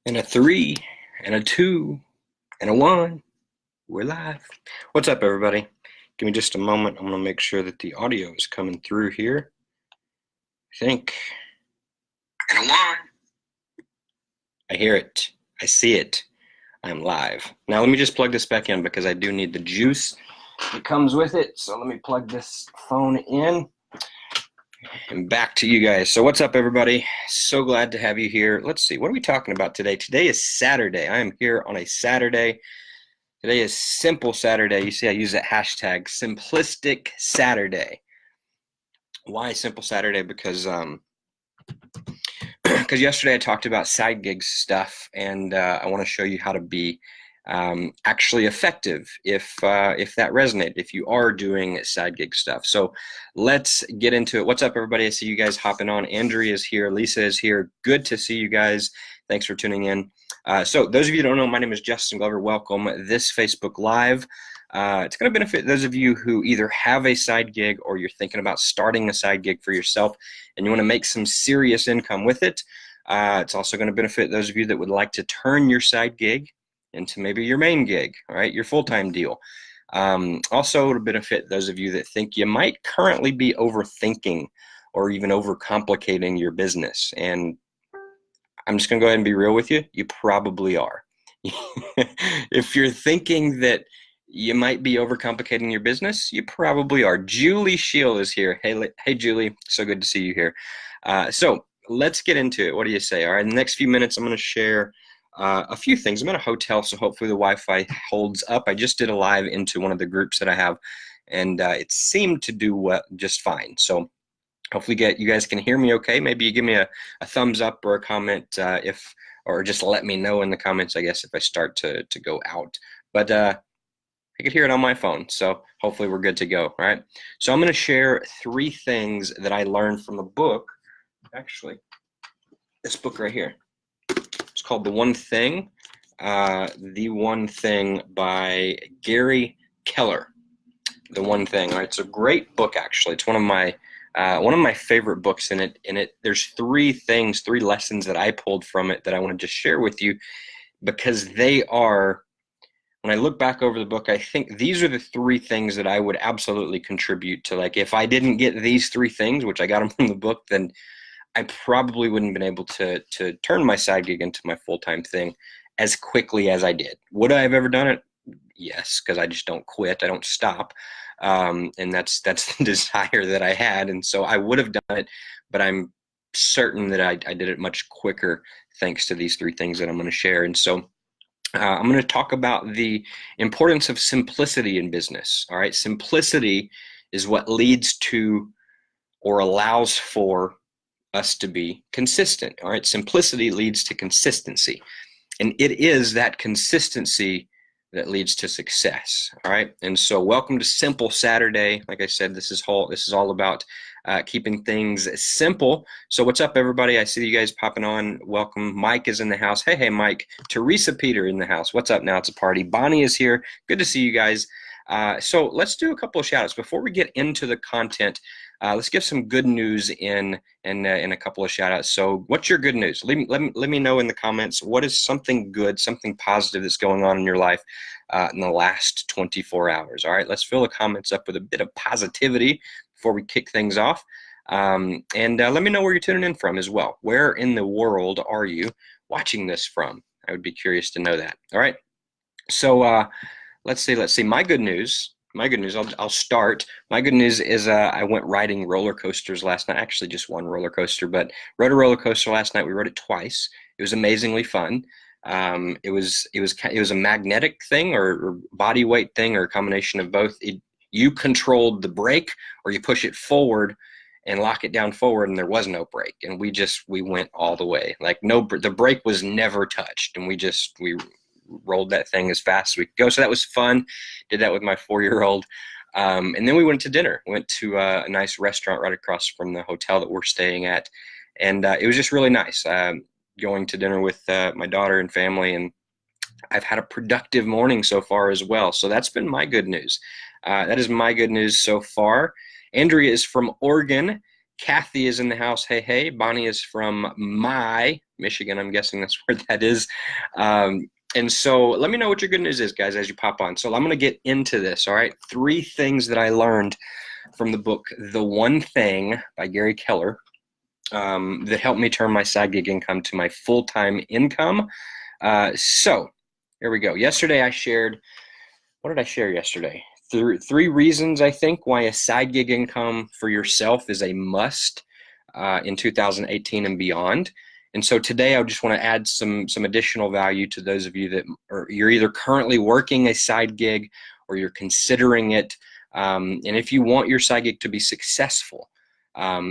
And a 3, and a 2, and a 1. We're live. What's up, everybody? Give me just a moment. I'm going to make sure that the audio is coming through here. I think. And a 1. I hear it. I see it. I'm live. Now, let me just plug this back in because I do need the juice that comes with it. So let me plug this phone in. And back to you guys. So what's up, everybody? So glad to have you here. Let's see. What are we talking about today? Today is Saturday. I am here on a Saturday. Today is Simple Saturday. You see I use that hashtag, Simplistic Saturday. Why Simple Saturday? Because yesterday I talked about side gig stuff, and I want to show you how to be actually effective if that resonated, if you are doing side gig stuff. So let's get into it. What's up, everybody? I see you guys hopping on. Andrea is here. Lisa is here. Good to see you guys. Thanks for tuning in. So those of you who don't know, my name is Justin Glover. Welcome this Facebook Live. It's going to benefit those of you who either have a side gig or you're thinking about starting a side gig for yourself and you want to make some serious income with it. It's also going to benefit those of you that would like to turn your side gig into maybe your main gig, all right, your full-time deal. Also to benefit those of you that think you might currently be overthinking or even overcomplicating your business. And I'm just gonna go ahead and be real with you. You probably are. If you're thinking that you might be overcomplicating your business, you probably are. Julie Shield is here. Hey, Julie, so good to see you here. So let's get into it. What do you say? All right, in the next few minutes, I'm gonna share a few things. I'm in a hotel, so hopefully the Wi-Fi holds up. I just did a live into one of the groups that I have, and it seemed to do just fine. So hopefully you guys can hear me okay. Maybe you give me a thumbs up or a comment or just let me know in the comments, I guess, if I start to go out. But I could hear it on my phone, so hopefully we're good to go, all right? So I'm going to share 3 things that I learned from a book, actually, this book right here. It's called The One Thing, by Gary Keller. The One Thing. All right, it's a great book, actually. It's one of my favorite books. In it, there's 3 lessons that I pulled from it that I want to just share with you, because they are, when I look back over the book, I think these are the 3 things that I would absolutely contribute to. Like, if I didn't get these 3 things, which I got them from the book, then I probably wouldn't have been able to turn my side gig into my full-time thing as quickly as I did. Would I have ever done it? Yes, because I just don't quit. I don't stop. And that's the desire that I had. And so I would have done it, but I'm certain that I did it much quicker thanks to these 3 things that I'm going to share. And so I'm going to talk about the importance of simplicity in business. All right. Simplicity is what leads to or allows for us to be consistent. All right. Simplicity leads to consistency. And it is that consistency that leads to success. All right. And so welcome to Simple Saturday. Like I said, this is all about keeping things simple. So what's up, everybody? I see you guys popping on. Welcome. Mike is in the house. Hey, Mike. Teresa Peter in the house. What's up? Now it's a party. Bonnie is here. Good to see you guys. So let's do a couple of shout outs before we get into the content. Let's give some good news in a couple of shout outs. So what's your good news? Let me know in the comments. What is something good, something positive that's going on in your life in the last 24 hours? All right, let's fill the comments up with a bit of positivity before we kick things off. And let me know where you're tuning in from as well. Where in the world are you watching this from? I would be curious to know that. All right. So let's see. My good news, I'll start. My good news is I went riding roller coasters last night. Actually, just one roller coaster, but rode a roller coaster last night. We rode it twice. It was amazingly fun. It was a magnetic thing or body weight thing or a combination of both. You controlled the brake or you push it forward and lock it down forward, and there was no brake. And we went all the way. Like the brake was never touched, and we rolled that thing as fast as we could go. So that was fun. Did that with my 4-year-old. And then we went to dinner. Went to a nice restaurant right across from the hotel that we're staying at. And it was just really nice going to dinner with my daughter and family. And I've had a productive morning so far as well. So that's been my good news. That is my good news so far. Andrea is from Oregon. Kathy is in the house. Hey. Bonnie is from my Michigan. I'm guessing that's where that is. And so let me know what your good news is, guys, as you pop on. So I'm going to get into this, all right? 3 things that I learned from the book, The One Thing by Gary Keller, that helped me turn my side gig income to my full-time income. So here we go. Yesterday I shared, what did I share yesterday? 3 reasons, I think, why a side gig income for yourself is a must in 2018 and beyond. And so today I just want to add some additional value to those of you that you're either currently working a side gig or you're considering it. And if you want your side gig to be successful,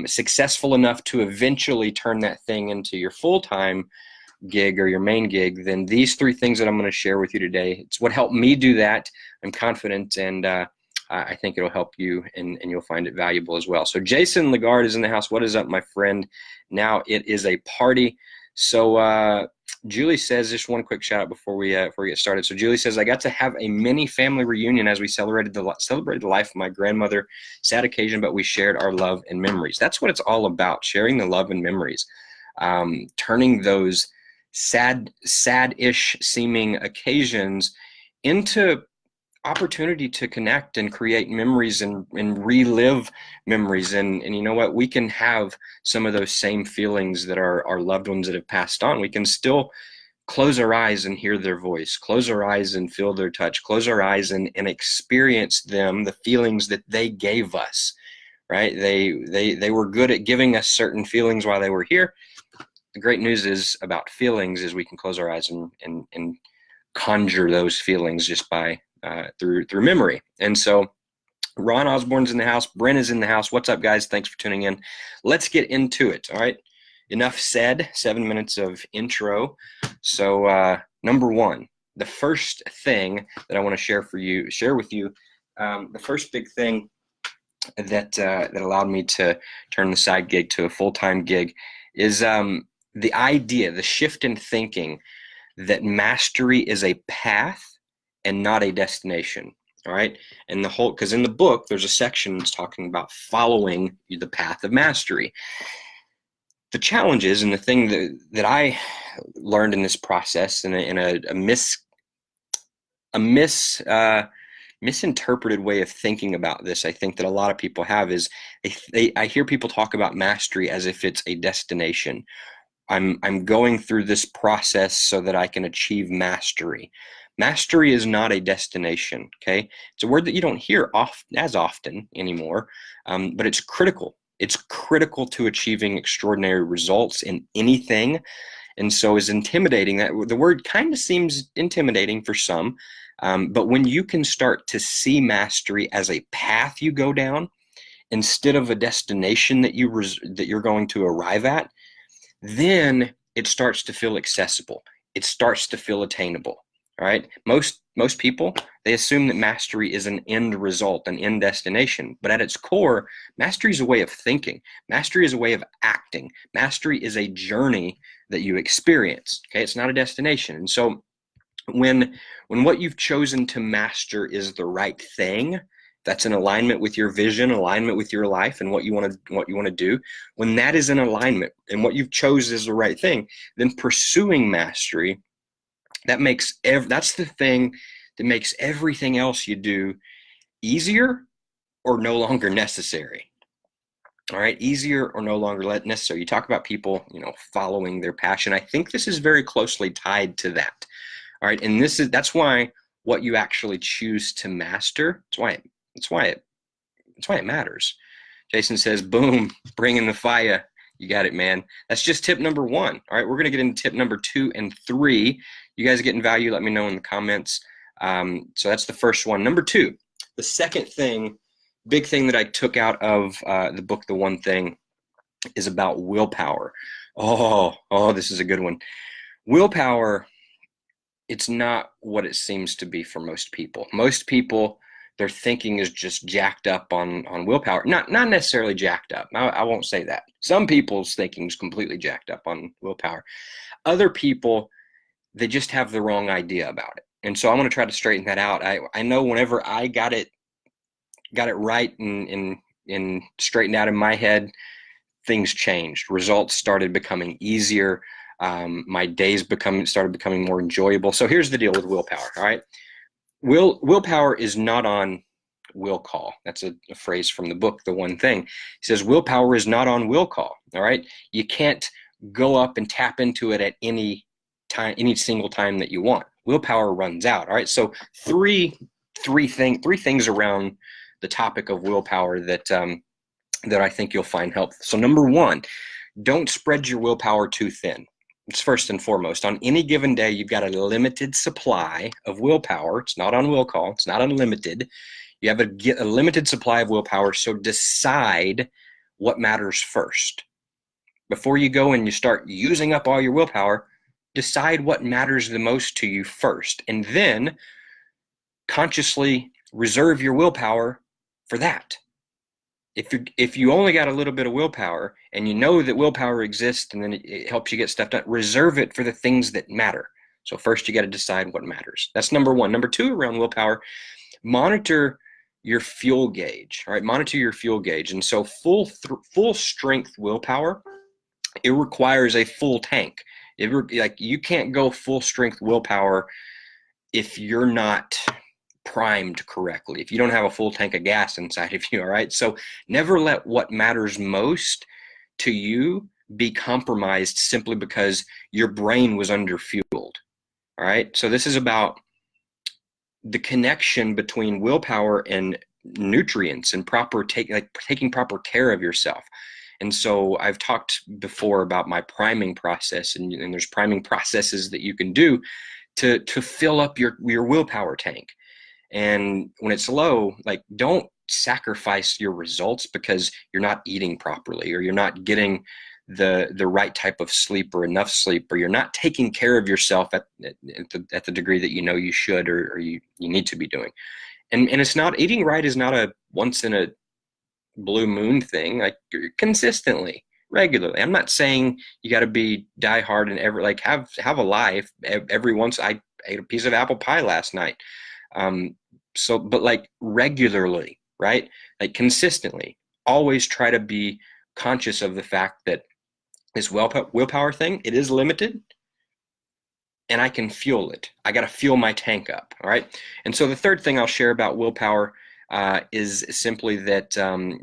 successful enough to eventually turn that thing into your full-time gig or your main gig, then these 3 things that I'm going to share with you today, it's what helped me do that. I'm confident, and I think it'll help you, and you'll find it valuable as well. So Jason Lagarde is in the house. What is up, my friend? Now it is a party. So Julie says, just one quick shout out before we get started. So Julie says, I got to have a mini family reunion as we celebrated the life of my grandmother. Sad occasion, but we shared our love and memories. That's what it's all about, sharing the love and memories, turning those sad-ish seeming occasions into opportunity to connect and create memories and relive memories. And you know what? We can have some of those same feelings that our loved ones that have passed on. We can still close our eyes and hear their voice, close our eyes and feel their touch, close our eyes and experience them, the feelings that they gave us, right? They were good at giving us certain feelings while they were here. The great news is about feelings is we can close our eyes and conjure those feelings just by through memory. And so Ron Osborne's in the house. Brent is in the house. What's up, guys? Thanks for tuning in. Let's get into it. All right. Enough said. 7 minutes of intro. So number 1, the first thing that I want to share with you, the first big thing that allowed me to turn the side gig to a full-time gig is the idea, the shift in thinking that mastery is a path and not a destination. All right. And because in the book, there's a section that's talking about following the path of mastery. The challenges and the thing that I learned in this process, in a misinterpreted way of thinking about this, I think that a lot of people have, is I hear people talk about mastery as if it's a destination. I'm going through this process so that I can achieve mastery. Mastery is not a destination, okay? It's a word that you don't hear as often anymore, but it's critical. It's critical to achieving extraordinary results in anything. And so is intimidating. That the word kind of seems intimidating for some, but when you can start to see mastery as a path you go down instead of a destination that you're going to arrive at, then it starts to feel accessible. It starts to feel attainable. All right. Most people, they assume that mastery is an end result, an end destination. But at its core, mastery is a way of thinking. Mastery is a way of acting. Mastery is a journey that you experience. Okay. It's not a destination. And so when what you've chosen to master is the right thing, that's in alignment with your vision, alignment with your life and what you want to do, when that is in alignment and what you've chosen is the right thing, then pursuing mastery, that's the thing that makes everything else you do easier or no longer necessary. All right, easier or no longer necessary. You talk about people, following their passion. I think this is very closely tied to that. All right, and that's why what you actually choose to master, that's why it matters. Jason says, boom, bring in the fire. You got it, man. That's just tip number 1. All right, we're going to get into tip number 2 and 3. You guys are getting value, let me know in the comments. So that's the first one. Number 2, the second thing, big thing that I took out of the book, The One Thing, is about willpower. Oh, this is a good one. Willpower, it's not what it seems to be for most people. Most people, their thinking is just jacked up on willpower. Not necessarily jacked up. I won't say that. Some people's thinking is completely jacked up on willpower. Other people, they just have the wrong idea about it. And so I'm going to try to straighten that out. I know whenever I got it right and straightened out in my head, things changed. Results started becoming easier. My days started becoming more enjoyable. So here's the deal with willpower. All right. Willpower is not on will call. That's a phrase from the book, The One Thing. He says willpower is not on will call. All right. You can't go up and tap into it at any time, any single time that you want. Willpower runs out. All right. So three things around the topic of willpower that I think you'll find helpful. So number one, don't spread your willpower too thin. It's first and foremost. On any given day, you've got a limited supply of willpower. It's not on will call. It's not unlimited. You have a limited supply of willpower, so decide what matters first. Before you go and you start using up all your willpower, decide what matters the most to you first, and then consciously reserve your willpower for that. If you only got a little bit of willpower and you know that willpower exists and then it helps you get stuff done, reserve it for the things that matter. So first you got to decide what matters. That's number one. Number two around willpower, monitor your fuel gauge. All right, monitor your fuel gauge. And so full strength willpower, it requires a full tank. Like you can't go full strength willpower if you're not primed correctly, if you don't have a full tank of gas inside of you. All right. So never let what matters most to you be compromised simply because your brain was underfueled. All right. So this is about the connection between willpower and nutrients and taking proper care of yourself. And so I've talked before about my priming process, and there's priming processes that you can do to fill up your willpower tank. And when it's low, like, don't sacrifice your results because you're not eating properly, or you're not getting the right type of sleep or enough sleep, or you're not taking care of yourself at the degree that you know you should or you need to be doing. And it's not, eating right is not a once in a blue moon thing. Like, consistently, regularly. I'm not saying you got to be die hard and have a life every once. I ate a piece of apple pie last night. But like regularly, right? Like consistently, always try to be conscious of the fact that this willpower thing, it is limited, and I can fuel it. I got to fuel my tank up. All right. And so the third thing I'll share about willpower is simply that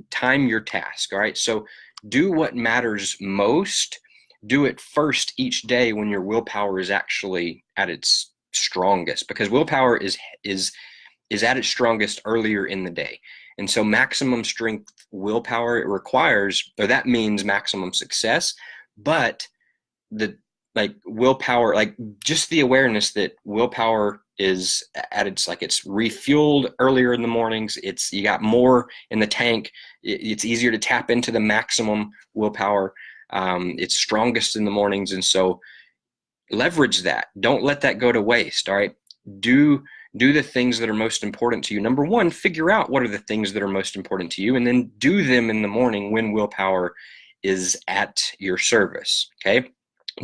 time your task. All right. So do what matters most. Do it first each day when your willpower is actually at its strongest, because willpower is at its strongest earlier in the day. And so maximum strength willpower, it requires, or that means maximum success, but willpower, just the awareness that willpower is at its, it's refueled earlier in the mornings. You got more in the tank. It's easier to tap into the maximum willpower. It's strongest in the mornings. And so leverage that. Don't let that go to waste. All right. Do the things that are most important to you. Number one, figure out what are the things that are most important to you, and then do them in the morning when willpower is at your service. Okay.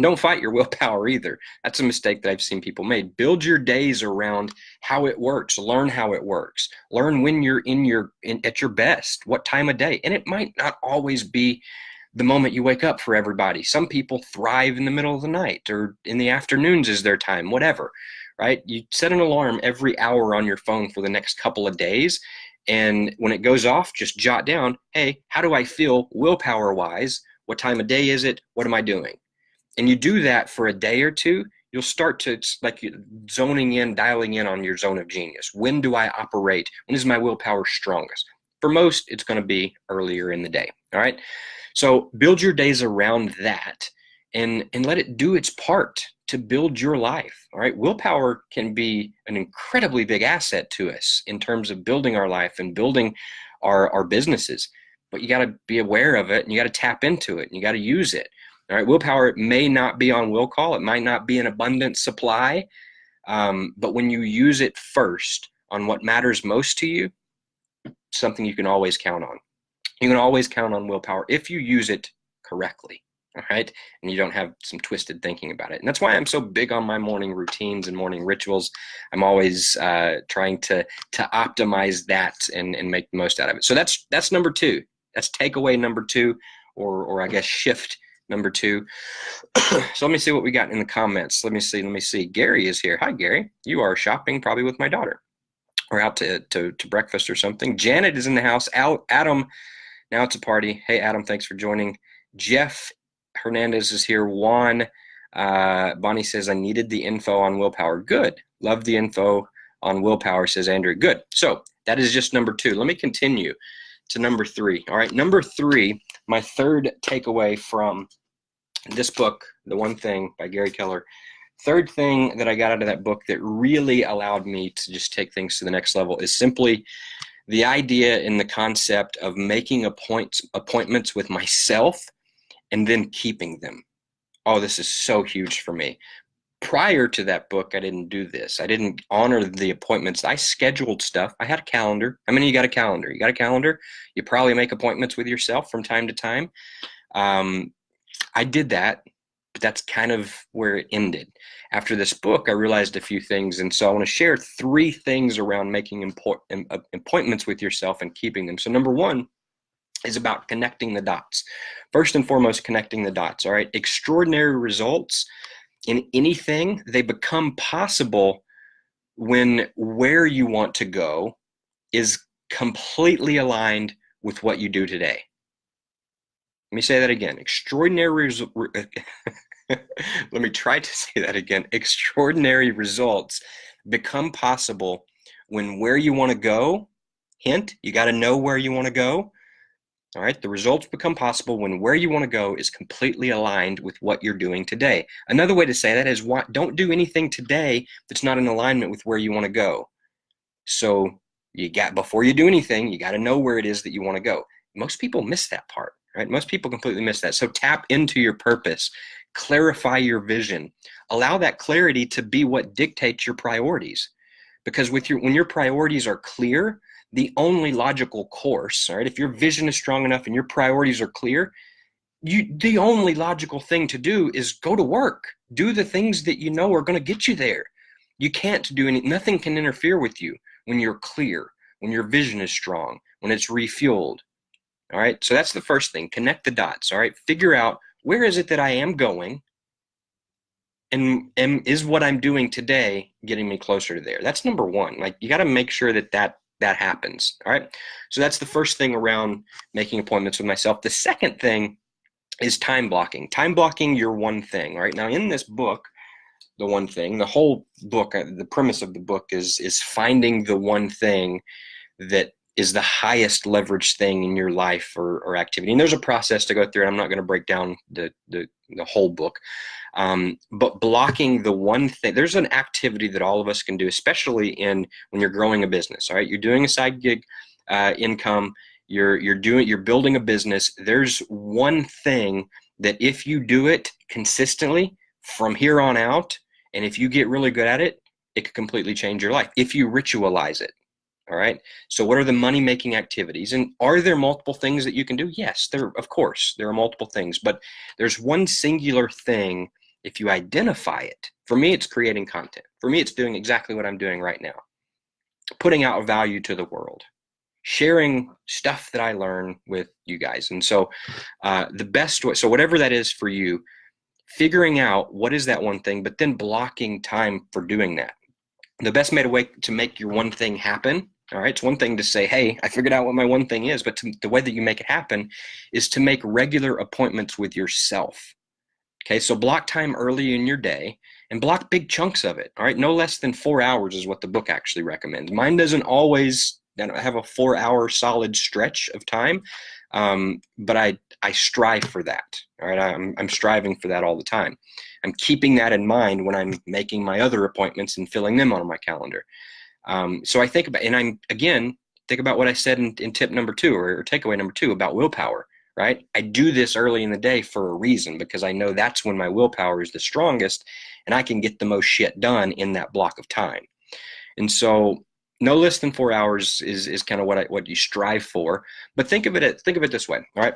Don't fight your willpower either. That's a mistake that I've seen people make. Build your days around how it works. Learn how it works. Learn when you're at your best, what time of day. And it might not always be the moment you wake up for everybody. Some people thrive in the middle of the night, or in the afternoons is their time, whatever, right? You set an alarm every hour on your phone for the next couple of days. And when it goes off, just jot down, hey, how do I feel willpower wise? What time of day is it? What am I doing? And you do that for a day or two, you'll start to, dialing in on your zone of genius. When do I operate? When is my willpower strongest? For most, it's going to be earlier in the day. All right. So build your days around that, and let it do its part to build your life. All right. Willpower can be an incredibly big asset to us in terms of building our life and building our businesses, but you got to be aware of it, and you got to tap into it, and you got to use it. All right. Willpower may not be on will call. It might not be an abundant supply. But when you use it first on what matters most to you, something you can always count on. You can always count on willpower if you use it correctly. All right. And you don't have some twisted thinking about it. And that's why I'm so big on my morning routines and morning rituals. I'm always trying to optimize that and make the most out of it. So that's number two. That's takeaway number two, or I guess shift number 2. So let me see what we got in the comments. Let me see. Gary is here. Hi, Gary. You are shopping probably with my daughter. Or out to breakfast or something. Janet is in the house. Adam, now it's a party. Hey, Adam, thanks for joining. Jeff Hernandez is here. Juan, Bonnie says, I needed the info on willpower. Good. Love the info on willpower, says Andrew. Good. So that is just number 2. Let me continue to number 3. All right, number 3, my third takeaway from this book, The One Thing by Gary Keller. Third thing that I got out of that book that really allowed me to just take things to the next level is simply the idea and the concept of making appointments with myself and then keeping them. Oh, this is so huge for me. Prior to that book, I didn't do this. I didn't honor the appointments. I scheduled stuff. I had a calendar. How many of you got a calendar? You got a calendar? You probably make appointments with yourself from time to time. I did that, but that's kind of where it ended. After this book, I realized a few things, and so I want to share 3 things around making appointments with yourself and keeping them. So number 1 is about connecting the dots. First and foremost, connecting the dots, all right? Extraordinary results in anything, they become possible when where you want to go is completely aligned with what you do today. Let me say that again. Let me try to say that again. Extraordinary results become possible when where you want to go, hint, you got to know where you want to go. All right, the results become possible when where you want to go is completely aligned with what you're doing today. Another way to say that is don't do anything today that's not in alignment with where you want to go. So before you do anything, you got to know where it is that you want to go. Most people miss that part, right? Most people completely miss that. So tap into your purpose, clarify your vision, allow that clarity to be what dictates your priorities. Because when your priorities are clear, the only logical course, all right, if your vision is strong enough and your priorities are clear, the only logical thing to do is go to work. Do the things that you know are going to get you there. You can't do nothing can interfere with you when you're clear, when your vision is strong, when it's refueled. All right, so that's the first thing. Connect the dots, all right? Figure out where is it that I am going, and is what I'm doing today getting me closer to there? That's number 1. Like, you got to make sure that happens, all right? So that's the first thing around making appointments with myself. The second thing is time blocking. Time blocking your one thing, all right? Now, in this book, The One Thing, the whole book, the premise of the book is finding the one thing that is the highest leverage thing in your life or activity. And there's a process to go through, and I'm not going to break down the whole book. But blocking the one thing, there's an activity that all of us can do, especially when you're growing a business. All right, you're doing a side gig income, you're building a business. There's one thing that if you do it consistently from here on out, and if you get really good at it, it could completely change your life if you ritualize it. All right. So what are the money-making activities? And are there multiple things that you can do? Yes, of course, there are multiple things, but there's one singular thing if you identify it. For me, it's creating content. For me, it's doing exactly what I'm doing right now. Putting out value to the world. Sharing stuff that I learn with you guys. And so the best way, so whatever that is for you, figuring out what is that one thing, but then blocking time for doing that. The best way to make your one thing happen, all right, it's one thing to say, hey, I figured out what my one thing is, but the way that you make it happen is to make regular appointments with yourself. Okay, so block time early in your day and block big chunks of it, all right? No less than 4 hours is what the book actually recommends. Mine doesn't always have a 4-hour solid stretch of time, but I strive for that, all right? I'm striving for that all the time. I'm keeping that in mind when I'm making my other appointments and filling them on my calendar. So I think about, and think about what I said in tip number 2 or takeaway number 2 about willpower, right? I do this early in the day for a reason, because I know that's when my willpower is the strongest and I can get the most shit done in that block of time. And so no less than 4 hours is kind of what you strive for. But think of it this way, all right?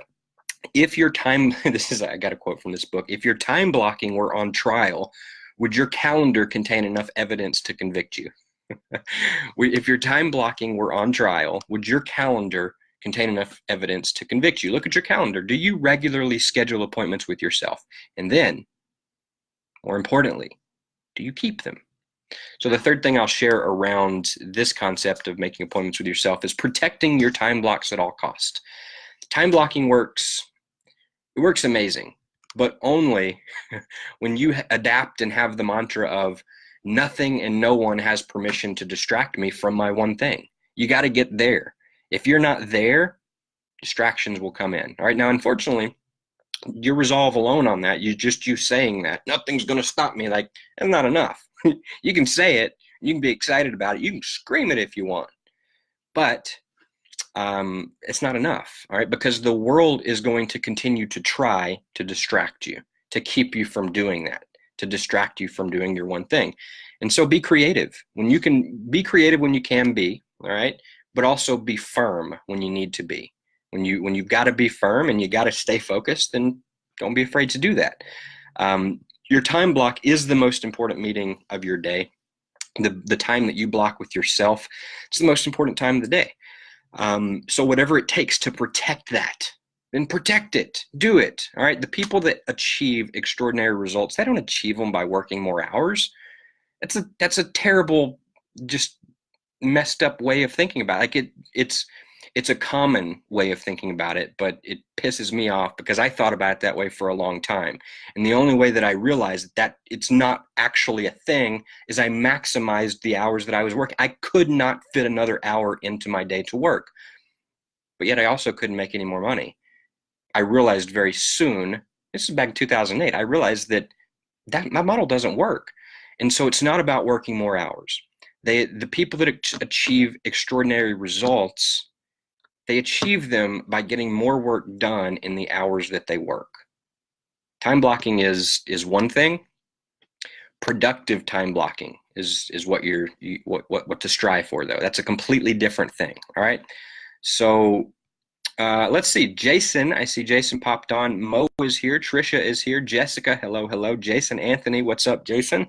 If your time, I got a quote from this book, if your time blocking were on trial, would your calendar contain enough evidence to convict you? If your time blocking were on trial, would your calendar contain enough evidence to convict you? Look at your calendar. Do you regularly schedule appointments with yourself? And then, more importantly, do you keep them? So the third thing I'll share around this concept of making appointments with yourself is protecting your time blocks at all costs. Time blocking works amazing, but only when you adapt and have the mantra of nothing and no one has permission to distract me from my one thing. You got to get there. If you're not there, distractions will come in. All right. Now, unfortunately, your resolve alone on that, you saying that nothing's going to stop me, like, that's not enough. You can say it, you can be excited about it, you can scream it if you want, but it's not enough, all right? Because the world is going to continue to try to distract you, to keep you from doing that, to distract you from doing your one thing. And so be creative. When you can be creative, when you can be, all right? But also be firm when you need to be. When you've got to be firm and you got to stay focused, then don't be afraid to do that. Your time block is the most important meeting of your day. The time that you block with yourself, it's the most important time of the day. So whatever it takes to protect that, then protect it. Do it. All right. The people that achieve extraordinary results, they don't achieve them by working more hours. That's a terrible, just messed up way of thinking about it. Like it's a common way of thinking about it, but it pisses me off because I thought about it that way for a long time. And the only way that I realized that it's not actually a thing is I maximized the hours that I was working. I could not fit another hour into my day to work, but yet I also couldn't make any more money. I realized very soon, this is back in 2008, I realized that my model doesn't work. And so it's not about working more hours. The people that achieve extraordinary results, they achieve them by getting more work done in the hours that they work. Time blocking is one thing. Productive time blocking is what what to strive for, though. That's a completely different thing. All right. So let's see. Jason, I see Jason popped on. Mo is here. Trisha is here. Jessica, hello. Jason, Anthony, what's up, Jason?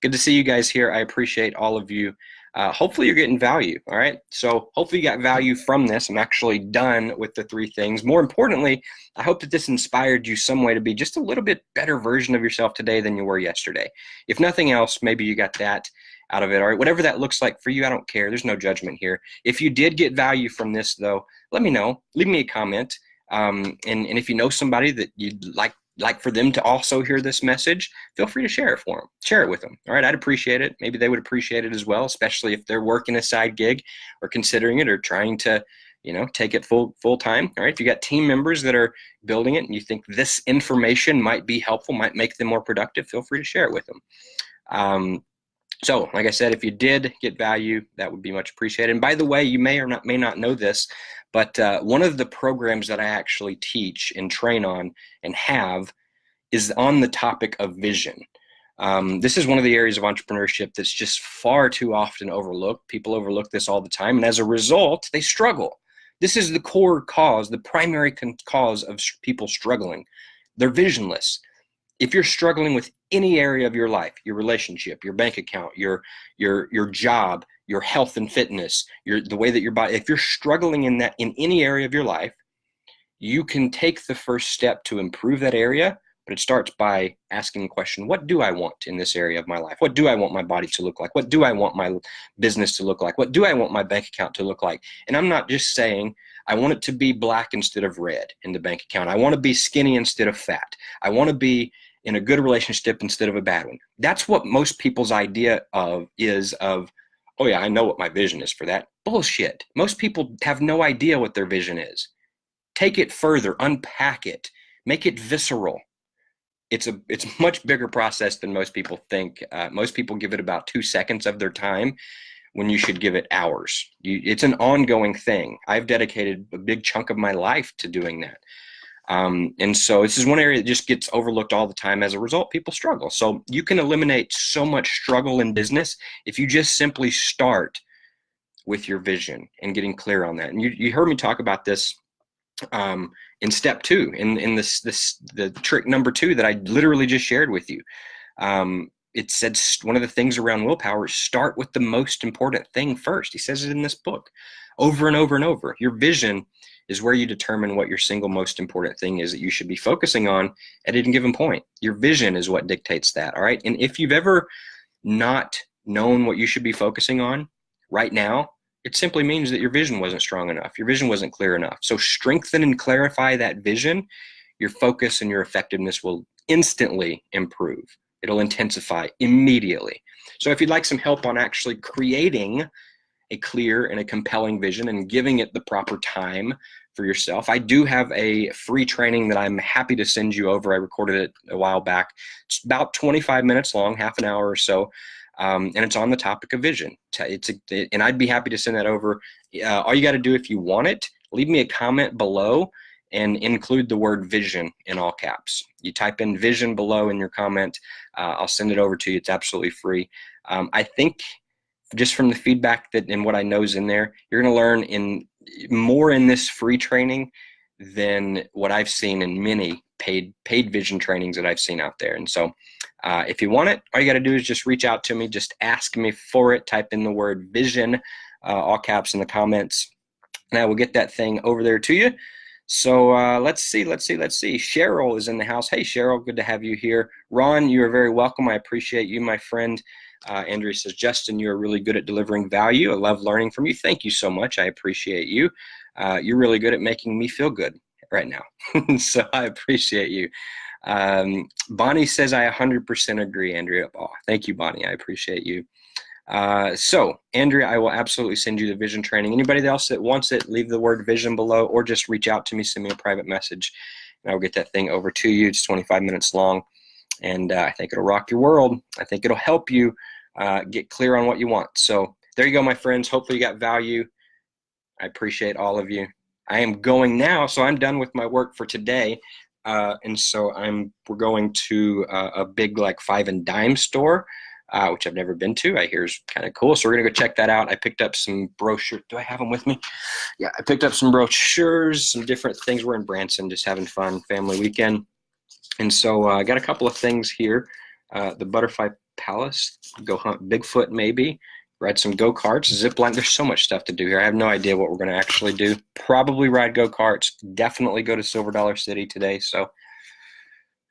Good to see you guys here. I appreciate all of you. Hopefully you're getting value, all right? So hopefully you got value from this. I'm actually done with the 3 things. More importantly, I hope that this inspired you some way to be just a little bit better version of yourself today than you were yesterday. If nothing else, maybe you got that out of it, all right? Whatever that looks like for you, I don't care. There's no judgment here. If you did get value from this, though, let me know. Leave me a comment. And if you know somebody that you'd like for them to also hear this message, feel free to share it for them. Share it with them. All right, I'd appreciate it. Maybe they would appreciate it as well, especially if they're working a side gig or considering it or trying to, take it full time. All right, if you got team members that are building it and you think this information might be helpful, might make them more productive, feel free to share it with them. So, like I said, if you did get value, that would be much appreciated. And by the way, you may not know this, but one of the programs that I actually teach and train on and have is on the topic of vision. This is one of the areas of entrepreneurship that's just far too often overlooked. People overlook this all the time, and as a result, they struggle. This is the core cause, the primary cause of people struggling. They're visionless. If you're struggling with any area of your life, your relationship, your bank account, your job, your health and fitness, the way that your body, if you're struggling in any area of your life, you can take the first step to improve that area, but it starts by asking the question, what do I want in this area of my life? What do I want my body to look like? What do I want my business to look like? What do I want my bank account to look like? And I'm not just saying I want it to be black instead of red in the bank account. I want to be skinny instead of fat. I want to be in a good relationship instead of a bad one. That's what most people's idea is, oh yeah, I know what my vision is for that. Bullshit. Most people have no idea what their vision is. Take it further, unpack it, make it visceral. It's a much bigger process than most people think. Most people give it about 2 seconds of their time when you should give it hours. It's an ongoing thing. I've dedicated a big chunk of my life to doing that. And so this is one area that just gets overlooked all the time. As a result, people struggle. So you can eliminate so much struggle in business if you just simply start with your vision and getting clear on that. And you heard me talk about this in step 2, in the trick number 2 that I literally just shared with you. it said one of the things around willpower is start with the most important thing first. He says it in this book over and over and over. Your vision is where you determine what your single most important thing is that you should be focusing on at any given point. Your vision is what dictates that, all right? And if you've ever not known what you should be focusing on right now, it simply means that your vision wasn't strong enough. Your vision wasn't clear enough. So strengthen and clarify that vision. Your focus and your effectiveness will instantly improve. It'll intensify immediately. So if you'd like some help on actually creating a clear and a compelling vision and giving it the proper time for yourself, I do have a free training that I'm happy to send you over. I recorded it a while back. It's about 25 minutes long, half an hour or so. And it's on the topic of vision. And I'd be happy to send that over. All you got to do if you want it, leave me a comment below and include the word vision in all caps. You type in vision below in your comment. I'll send it over to you. It's absolutely free. I think just from the feedback that and what I know is in there, you're going to learn more in this free training than what I've seen in many paid vision trainings that I've seen out there. And so if you want it, all you got to do is just reach out to me. Just ask me for it. Type in the word vision, all caps in the comments, and I will get that thing over there to you. So let's see. Cheryl is in the house. Hey, Cheryl, good to have you here. Ron, you are very welcome. I appreciate you, my friend. Andrea says, Justin, you are really good at delivering value. I love learning from you. Thank you so much. I appreciate you. You're really good at making me feel good right now. So I appreciate you. Bonnie says, I 100% agree, Andrea. Oh, thank you, Bonnie. I appreciate you. So Andrea, I will absolutely send you the vision training. Anybody else that wants it, leave the word vision below or just reach out to me, send me a private message, and I'll get that thing over to you. It's 25 minutes long, and I think it'll rock your world. I think it'll help you get clear on what you want. So there you go, my friends. Hopefully you got value. I appreciate all of you. I am going now, so I'm done with my work for today. And so we're going to a big like 5 and dime store, which I've never been to. I hear is kind of cool. So we're gonna go check that out. I picked up some brochures. Do I have them with me? Yeah, I picked up some brochures, some different things. We're in Branson, just having fun, family weekend. And so I got a couple of things here. The Butterfly Palace, go hunt Bigfoot maybe, ride some go-karts, zip line. There's so much stuff to do here. I have no idea what we're gonna actually do. Probably ride go-karts, definitely go to Silver Dollar City today. So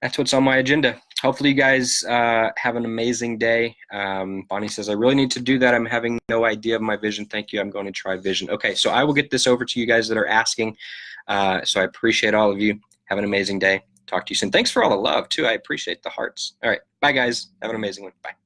that's what's on my agenda. Hopefully you guys have an amazing day. Bonnie says, I really need to do that. I'm having no idea of my vision. Thank you. I'm going to try vision. Okay, so I will get this over to you guys that are asking. So I appreciate all of you. Have an amazing day. Talk to you soon. Thanks for all the love, too. I appreciate the hearts. All right, bye, guys. Have an amazing one. Bye.